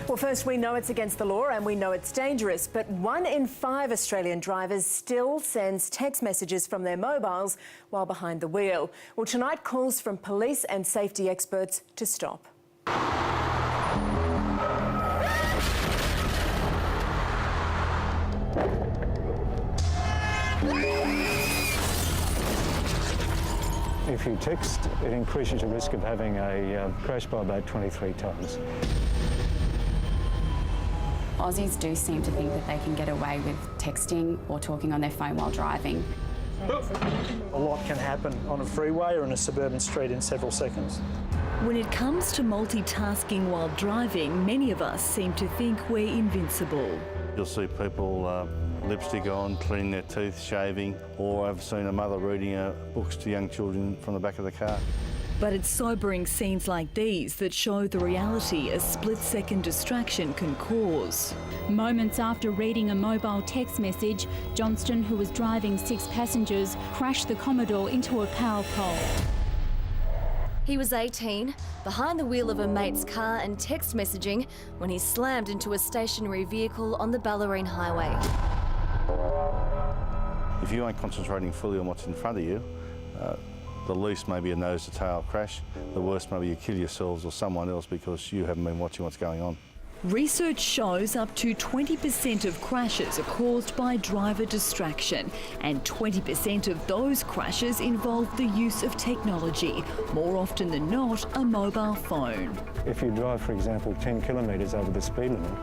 Well, first, we know it's against the law and we know it's dangerous, but 1 in 5 Australian drivers still sends text messages from their mobiles while behind the wheel. Well, tonight calls from police and safety experts to stop. If you text, it increases your risk of having a crash by about 23 times. Aussies do seem to think that they can get away with texting or talking on their phone while driving. A lot can happen on a freeway or in a suburban street in several seconds. When it comes to multitasking while driving, many of us seem to think we're invincible. You'll see people lipstick on, cleaning their teeth, shaving, or I've seen a mother reading books to young children from the back of the car. But it's sobering scenes like these that show the reality a split-second distraction can cause. Moments after reading a mobile text message, Johnston, who was driving 6 passengers, crashed the Commodore into a power pole. He was 18, behind the wheel of a mate's car and text messaging when he slammed into a stationary vehicle on the Ballerine Highway. If you aren't concentrating fully on what's in front of you, the least may be a nose-to-tail crash. The worst may be you kill yourselves or someone else because you haven't been watching what's going on. Research shows up to 20% of crashes are caused by driver distraction, and 20% of those crashes involve the use of technology, more often than not a mobile phone. If you drive, for example, 10 kilometres over the speed limit,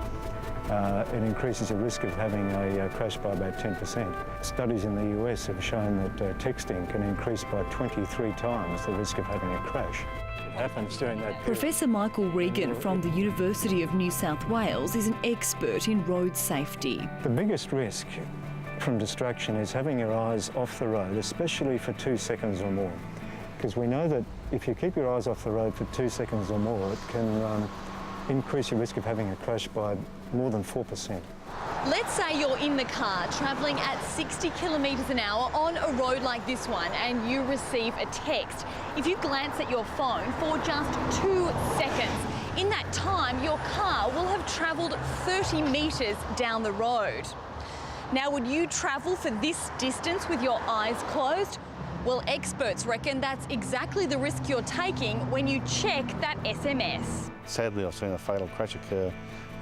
it increases your risk of having a crash by about 10%. Studies in the US have shown that texting can increase by 23 times the risk of having a crash. It happens during that period. Professor Michael Regan from the University of New South Wales is an expert in road safety. The biggest risk from distraction is having your eyes off the road, especially for 2 seconds or more. Because we know that if you keep your eyes off the road for 2 seconds or more, it can increase your risk of having a crash by more than 4%. Let's say you're in the car travelling at 60 kilometres an hour on a road like this one and you receive a text. If you glance at your phone for just 2 seconds, in that time your car will have travelled 30 metres down the road. Now, would you travel for this distance with your eyes closed? Well, experts reckon that's exactly the risk you're taking when you check that SMS. Sadly, I've seen a fatal crash occur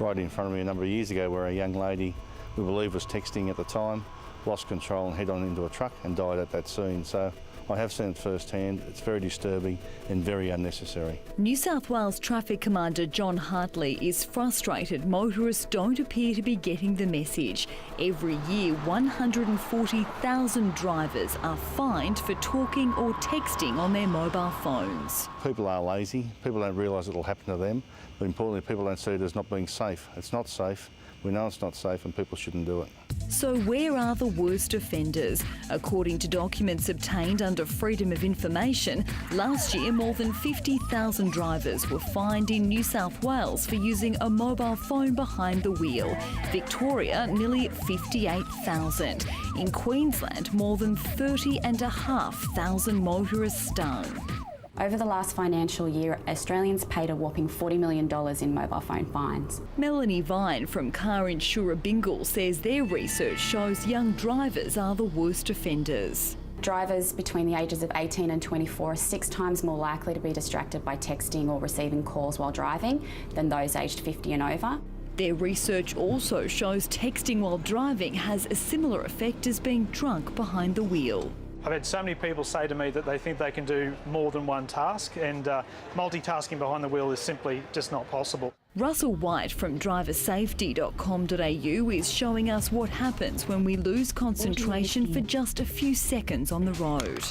right in front of me a number of years ago where a young lady, we believe was texting at the time, lost control and head on into a truck and died at that scene. So I have seen it firsthand. It's very disturbing and very unnecessary. New South Wales Traffic Commander John Hartley is frustrated motorists don't appear to be getting the message. Every year, 140,000 drivers are fined for talking or texting on their mobile phones. People are lazy. People don't realise it'll happen to them. But importantly, people don't see it as not being safe. It's not safe. We know it's not safe and people shouldn't do it. So where are the worst offenders? According to documents obtained under Freedom of Information, last year more than 50,000 drivers were fined in New South Wales for using a mobile phone behind the wheel. Victoria, nearly 58,000. In Queensland, more than 30,500 motorists stung. Over the last financial year, Australians paid a whopping $40 million in mobile phone fines. Melanie Vine from car insurer Bingle says their research shows young drivers are the worst offenders. Drivers between the ages of 18 and 24 are 6 times more likely to be distracted by texting or receiving calls while driving than those aged 50 and over. Their research also shows texting while driving has a similar effect as being drunk behind the wheel. I've had so many people say to me that they think they can do more than one task, and multitasking behind the wheel is simply just not possible. Russell White from driversafety.com.au is showing us what happens when we lose concentration for just a few seconds on the road.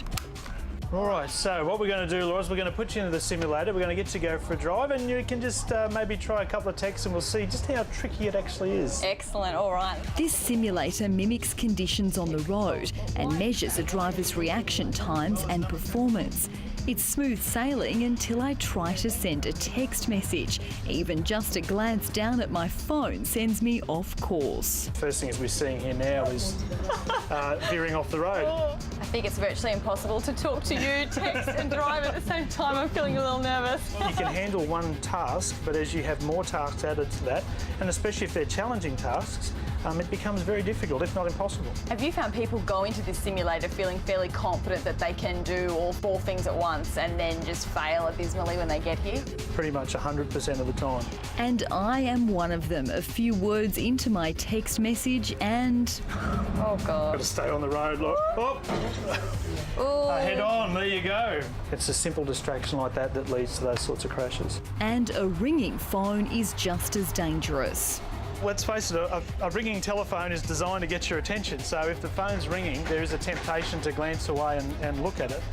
All right, so what we're going to do, Laura, is we're going to put you into the simulator. We're going to get you to go for a drive, and you can just maybe try a couple of texts and we'll see just how tricky it actually is. Excellent, all right. This simulator mimics conditions on the road and measures a driver's reaction times and performance. It's smooth sailing until I try to send a text message. Even just a glance down at my phone sends me off course. First thing as we're seeing here now is veering off the road. I think it's virtually impossible to talk to you, text and drive at the same time. I'm feeling a little nervous. You can handle one task, but as you have more tasks added to that, and especially if they're challenging tasks, it becomes very difficult, if not impossible. Have you found people go into this simulator feeling fairly confident that they can do all 4 things at once and then just fail abysmally when they get here? Pretty much 100% of the time. And I am one of them. A few words into my text message and... Oh, God. Got to stay on the road, look. Oh. Head on, there you go. It's a simple distraction like that that leads to those sorts of crashes. And a ringing phone is just as dangerous. Let's face it, a ringing telephone is designed to get your attention. So if the phone's ringing, there is a temptation to glance away and look at it.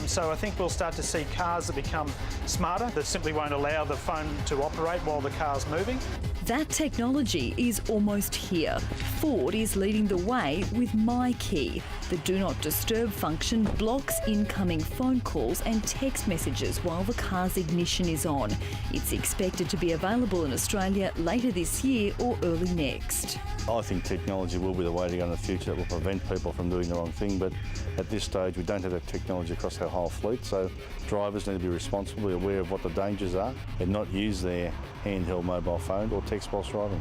So I think we'll start to see cars that become smarter, that simply won't allow the phone to operate while the car's moving. That technology is almost here. Ford is leading the way with My Key. The Do Not Disturb function blocks incoming phone calls and text messages while the car's ignition is on. It's expected to be available in Australia later this year or early next. I think technology will be the way to go in the future. It will prevent people from doing the wrong thing, but at this stage we don't have that technology across our whole fleet, so drivers need to be responsible, be aware of what the dangers are and not use their handheld mobile phone or text whilst driving.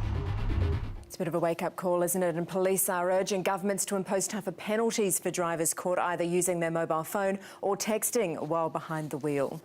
It's a bit of a wake-up call, isn't it? And police are urging governments to impose tougher penalties for drivers caught either using their mobile phone or texting while behind the wheel.